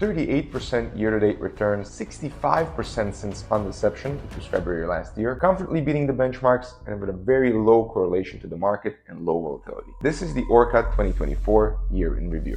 38% year-to-date returns, 65% since fund inception, which was February last year, comfortably beating the benchmarks and with a very low correlation to the market and low volatility. This is the ORCA 2024 year in review.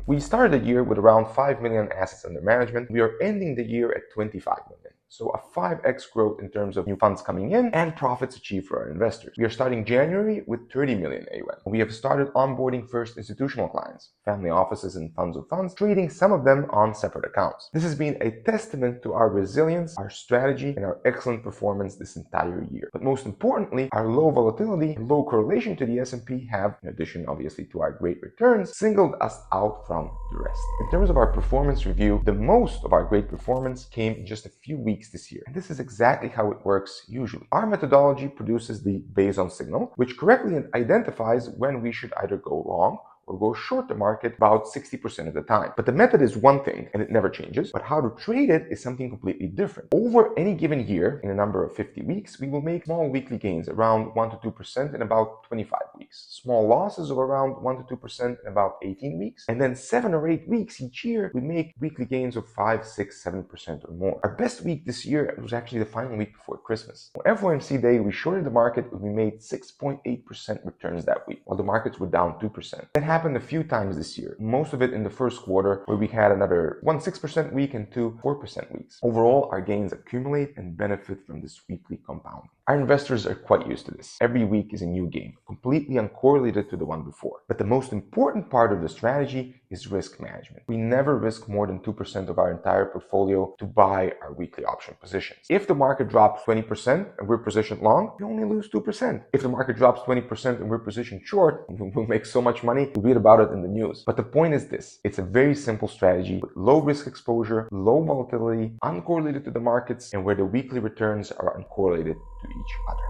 We started the year with around 5 million assets under management. We are ending the year at 25 million. So a 5x growth in terms of new funds coming in and profits achieved for our investors. We are starting January with 30 million AUM. We have started onboarding first institutional clients, family offices and funds of funds, trading some of them on separate accounts. This has been a testament to our resilience, our strategy, and our excellent performance this entire year. But most importantly, our low volatility and low correlation to the S&P have, in addition obviously to our great returns, singled us out from the rest. In terms of our performance review, the most of our great performance came in just a few weeks this year. And this is exactly how it works usually. Our methodology produces the Bayesian signal, which correctly identifies when we should either go long or go short the market about 60% of the time. But the method is one thing and it never changes, but how to trade it is something completely different. Over any given year, in a number of 50 weeks, we will make small weekly gains around 1 to 2% in about 25 weeks, small losses of around 1 to 2% in about 18 weeks, and then 7 or 8 weeks each year, we make weekly gains of 5, 6, 7% or more. Our best week this year was actually the final week before Christmas. On FOMC day, we shorted the market and we made 6.8% returns that week, while the markets were down 2%. That happened a few times this year, most of it in the first quarter, where we had another 1 6% week and 2 4% weeks. Overall, our gains accumulate and benefit from this weekly compounding. Our investors are quite used to this. Every week is a new game, completely uncorrelated to the one before. But the most important part of the strategy is risk management. We never risk more than 2% of our entire portfolio to buy our weekly option positions. If the market drops 20% and we're positioned long, we only lose 2%. If the market drops 20% and we're positioned short, we'll make so much money, we'll read about it in the news. But the point is this, it's a very simple strategy with low risk exposure, low volatility, uncorrelated to the markets, and where the weekly returns are uncorrelated to each other.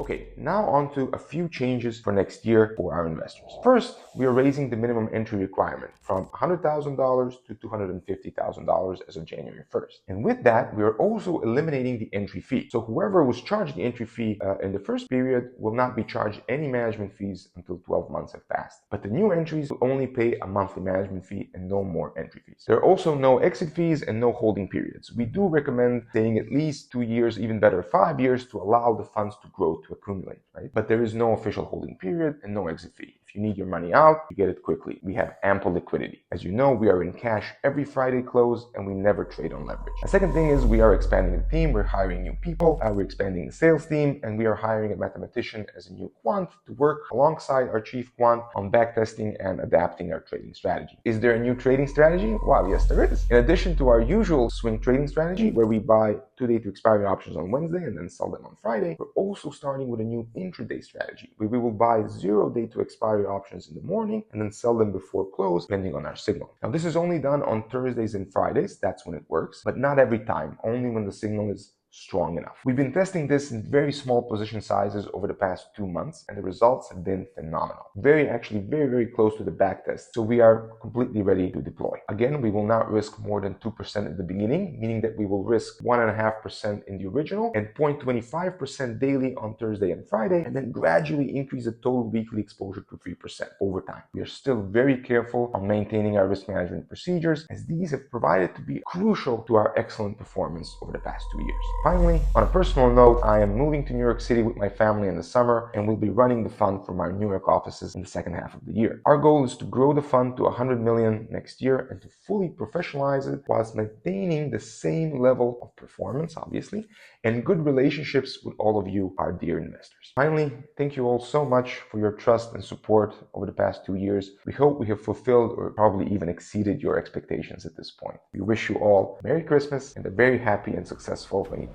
Okay, now on to a few changes for next year for our investors. First, we are raising the minimum entry requirement from $100,000 to $250,000 as of January 1st. And with that, we are also eliminating the entry fee. So whoever was charged the entry fee in the first period will not be charged any management fees until 12 months have passed. But the new entries will only pay a monthly management fee and no more entry fees. There are also no exit fees and no holding periods. We do recommend staying at least 2 years, even better 5 years, to allow the funds to grow to accumulate, right? But there is no official holding period and no exit fee. If you need your money out, you get it quickly. We have ample liquidity. As you know, we are in cash every Friday close and we never trade on leverage. The second thing is we are expanding the team. We're hiring new people. We're expanding the sales team, and we are hiring a mathematician as a new quant to work alongside our chief quant on backtesting and adapting our trading strategy. Is there a new trading strategy? Well, yes, there is. In addition to our usual swing trading strategy, where we buy 2-day to expiry options on Wednesday and then sell them on Friday, we're also starting with a new intraday strategy, where we will buy 0-day to expiry options in the morning and then sell them before close, depending on our signal. Now, this is only done on Thursdays and Fridays. That's when it works, but not every time, only when the signal is strong enough. We've been testing this in very small position sizes over the past 2 months, and the results have been phenomenal. Very close to the back test. So we are completely ready to deploy. Again, we will not risk more than 2% at the beginning, meaning that we will risk 1.5% in the original and 0.25% daily on Thursday and Friday, and then gradually increase the total weekly exposure to 3% over time. We are still very careful on maintaining our risk management procedures, as these have provided to be crucial to our excellent performance over the past 2 years. Finally, on a personal note, I am moving to New York City with my family in the summer, and we'll be running the fund from our New York offices in the second half of the year. Our goal is to grow the fund to 100 million next year and to fully professionalize it whilst maintaining the same level of performance, obviously, and good relationships with all of you, our dear investors. Finally, thank you all so much for your trust and support over the past 2 years. We hope we have fulfilled or probably even exceeded your expectations at this point. We wish you all Merry Christmas and a very happy and successful 2025.